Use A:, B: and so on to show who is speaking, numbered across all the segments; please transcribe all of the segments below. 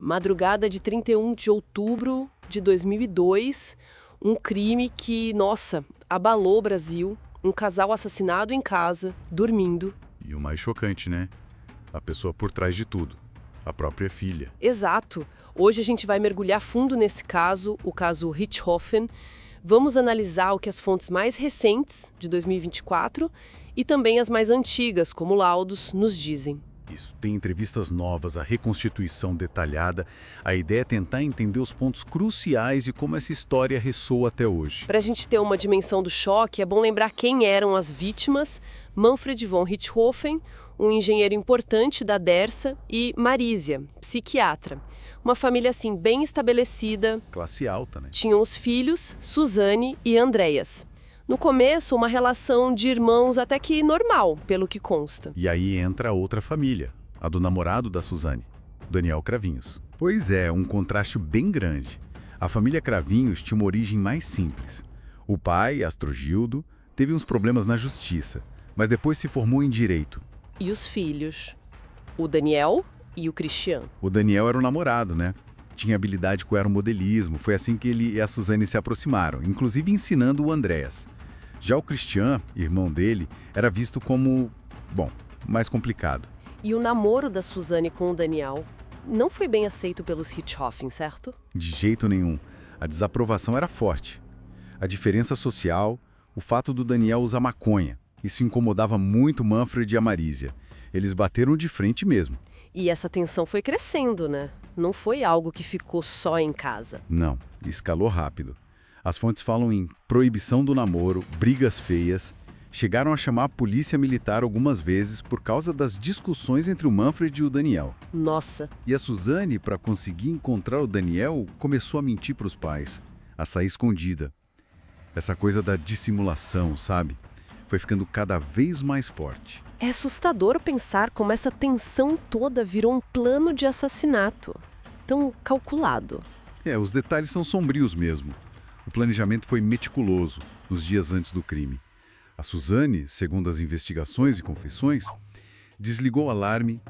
A: madrugada de 31 de outubro de 2002, um crime que, nossa, abalou o Brasil. Um casal assassinado em casa, dormindo.
B: E o mais chocante, né? A pessoa por trás de tudo, a própria filha.
A: Exato. Hoje a gente vai mergulhar fundo nesse caso, o caso Richthofen. Vamos analisar o que as fontes mais recentes, de 2024, e também as mais antigas, como laudos, nos dizem.
B: Isso, tem entrevistas novas, a reconstituição detalhada. A ideia é tentar entender os pontos cruciais e como essa história ressoa até hoje.
A: Para a gente ter uma dimensão do choque, é bom lembrar quem eram as vítimas: Manfred von Richthofen, um engenheiro importante da Dersa, e Marísia, psiquiatra. Uma família, assim, bem estabelecida.
B: Classe alta, né?
A: Tinham os filhos, Suzane e Andreas. No começo, uma relação de irmãos até que normal, pelo que consta.
B: E aí entra outra família, a do namorado da Suzane, Daniel Cravinhos. Pois é, um contraste bem grande. A família Cravinhos tinha uma origem mais simples. O pai, Astrogildo, teve uns problemas na justiça, mas depois se formou em direito.
A: E os filhos? O Daniel e o Christian.
B: O Daniel era o namorado, né? Tinha habilidade com o aeromodelismo, foi assim que ele e a Suzane se aproximaram, inclusive ensinando o Andreas. Já o Christian, irmão dele, era visto como, mais complicado.
A: E o namoro da Suzane com o Daniel não foi bem aceito pelos Richthofen, certo?
B: De jeito nenhum. A desaprovação era forte. A diferença social, o fato do Daniel usar maconha. Isso incomodava muito Manfred e a Marísia. Eles bateram de frente mesmo.
A: E essa tensão foi crescendo, né? Não foi algo que ficou só em casa.
B: Não, escalou rápido. As fontes falam em proibição do namoro, brigas feias. Chegaram a chamar a polícia militar algumas vezes por causa das discussões entre o Manfred e o Daniel.
A: Nossa!
B: E a Suzane, para conseguir encontrar o Daniel, começou a mentir para os pais, a sair escondida. Essa coisa da dissimulação, sabe? Foi ficando cada vez mais forte.
A: É assustador pensar como essa tensão toda virou um plano de assassinato. Tão calculado.
B: Os detalhes são sombrios mesmo. O planejamento foi meticuloso nos dias antes do crime. A Suzane, segundo as investigações e confissões, desligou o alarme,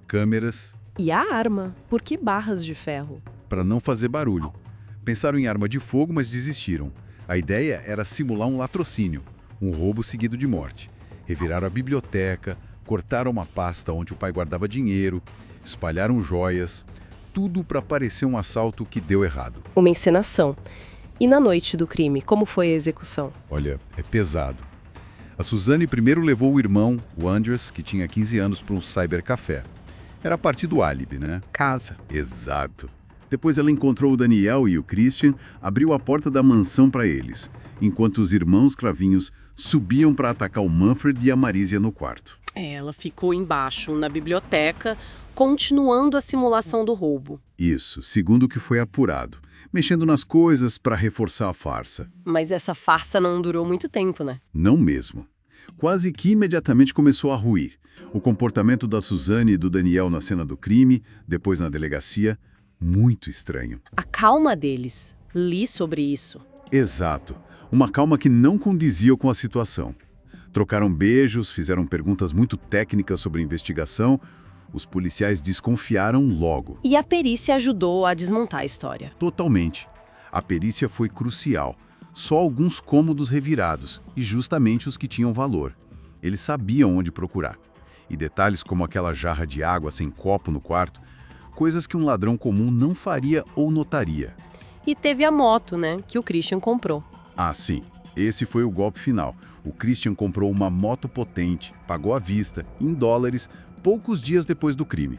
B: câmeras...
A: E a arma? Por que barras de ferro?
B: Para não fazer barulho. Pensaram em arma de fogo, mas desistiram. A ideia era simular um latrocínio, um roubo seguido de morte. Reviraram a biblioteca, cortaram uma pasta onde o pai guardava dinheiro, espalharam joias, tudo para parecer um assalto que deu errado.
A: Uma encenação. E na noite do crime, como foi a execução?
B: Olha, é pesado. A Suzane primeiro levou o irmão, o Andreas, que tinha 15 anos, para um cybercafé. Era a parte do álibi, né? Casa. Exato. Depois ela encontrou o Daniel e o Christian, abriu a porta da mansão para eles, enquanto os irmãos Cravinhos subiam para atacar o Manfred e a Marísia no quarto.
A: Ela ficou embaixo, na biblioteca, continuando a simulação do roubo.
B: Isso, segundo o que foi apurado. Mexendo nas coisas para reforçar a farsa.
A: Mas essa farsa não durou muito tempo, né?
B: Não mesmo. Quase que imediatamente começou a ruir. O comportamento da Suzane e do Daniel na cena do crime, depois na delegacia, muito estranho.
A: A calma deles. Li sobre isso.
B: Exato. Uma calma que não condizia com a situação. Trocaram beijos, fizeram perguntas muito técnicas sobre a investigação. Os policiais desconfiaram logo.
A: E a perícia ajudou a desmontar a história.
B: Totalmente. A perícia foi crucial. Só alguns cômodos revirados, e justamente os que tinham valor. Eles sabiam onde procurar. E detalhes como aquela jarra de água sem copo no quarto, coisas que um ladrão comum não faria ou notaria.
A: E teve a moto, né, que o Christian comprou.
B: Ah, sim. Esse foi o golpe final. O Christian comprou uma moto potente, pagou à vista, em dólares, poucos dias depois do crime.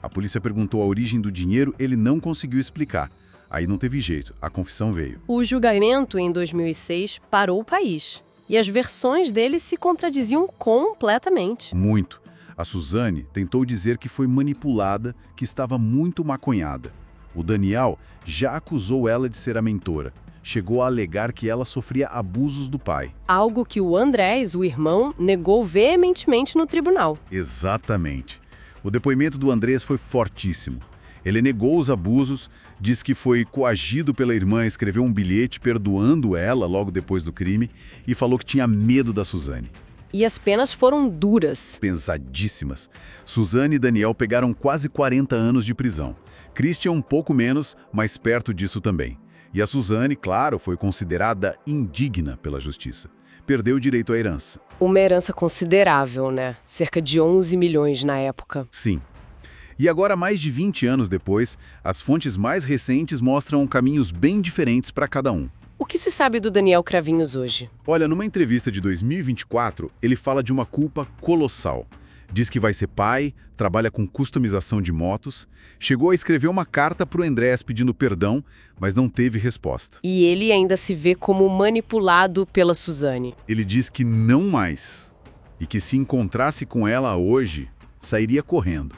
B: A polícia perguntou a origem do dinheiro, ele não conseguiu explicar. Aí não teve jeito, a confissão veio.
A: O julgamento, em 2006, parou o país. E as versões dele se contradiziam completamente.
B: Muito. A Suzane tentou dizer que foi manipulada, que estava muito maconhada. O Daniel já acusou ela de ser a mentora. Chegou a alegar que ela sofria abusos do pai.
A: Algo que o Andrés, o irmão, negou veementemente no tribunal.
B: Exatamente. O depoimento do Andrés foi fortíssimo. Ele negou os abusos, diz que foi coagido pela irmã a escrever um bilhete perdoando ela logo depois do crime e falou que tinha medo da Suzane.
A: E as penas foram duras.
B: Pesadíssimas. Suzane e Daniel pegaram quase 40 anos de prisão. Christian um pouco menos, mas perto disso também. E a Suzane, claro, foi considerada indigna pela justiça. Perdeu o direito à herança.
A: Uma herança considerável, né? Cerca de 11 milhões na época.
B: Sim. E agora, mais de 20 anos depois, as fontes mais recentes mostram caminhos bem diferentes para cada um.
A: O que se sabe do Daniel Cravinhos hoje?
B: Olha, numa entrevista de 2024, ele fala de uma culpa colossal. Diz que vai ser pai, trabalha com customização de motos, chegou a escrever uma carta para o Andrés pedindo perdão, mas não teve resposta.
A: E ele ainda se vê como manipulado pela Suzane.
B: Ele diz que não mais, e que se encontrasse com ela hoje, sairia correndo.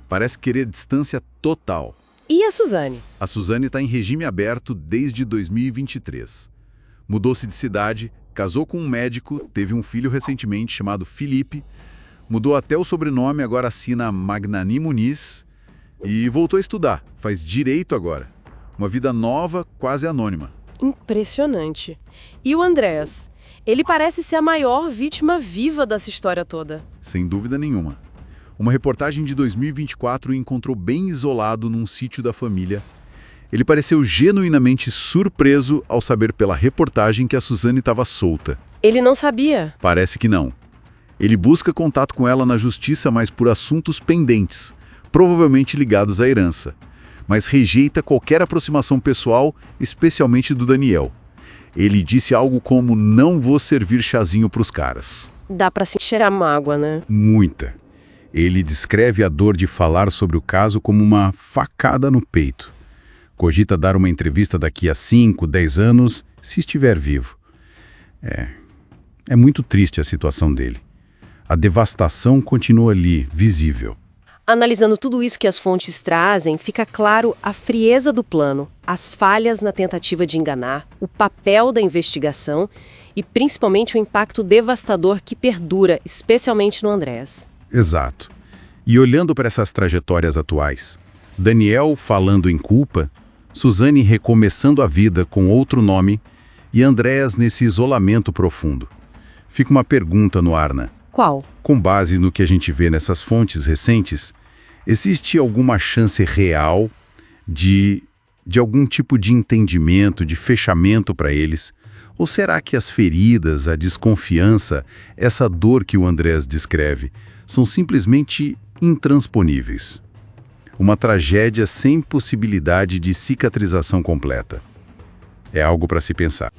B: Parece querer distância total.
A: E a Suzane?
B: A Suzane está em regime aberto desde 2023. Mudou-se de cidade, casou com um médico, teve um filho recentemente chamado Felipe, mudou até o sobrenome, agora assina Magnani Muniz e voltou a estudar, faz direito agora. Uma vida nova, quase anônima.
A: Impressionante. E o Andrés? Ele parece ser a maior vítima viva dessa história toda.
B: Sem dúvida nenhuma. Uma reportagem de 2024 o encontrou bem isolado num sítio da família. Ele pareceu genuinamente surpreso ao saber pela reportagem que a Suzane estava solta.
A: Ele não sabia?
B: Parece que não. Ele busca contato com ela na justiça, mas por assuntos pendentes, provavelmente ligados à herança. Mas rejeita qualquer aproximação pessoal, especialmente do Daniel. Ele disse algo como: "Não vou servir chazinho para os caras."
A: Dá pra se cheirar mágoa, né?
B: Muita. Ele descreve a dor de falar sobre o caso como uma facada no peito. Cogita dar uma entrevista daqui a 5, 10 anos, se estiver vivo. É muito triste a situação dele. A devastação continua ali, visível.
A: Analisando tudo isso que as fontes trazem, fica claro a frieza do plano, as falhas na tentativa de enganar, o papel da investigação e principalmente o impacto devastador que perdura, especialmente no Andrés.
B: Exato. E olhando para essas trajetórias atuais, Daniel falando em culpa, Suzane recomeçando a vida com outro nome e Andrés nesse isolamento profundo. Fica uma pergunta no ar, né?
A: Qual?
B: Com base no que a gente vê nessas fontes recentes, existe alguma chance real de algum tipo de entendimento, de fechamento para eles? Ou será que as feridas, a desconfiança, essa dor que o Andrés descreve, são simplesmente intransponíveis? Uma tragédia sem possibilidade de cicatrização completa. É algo para se pensar.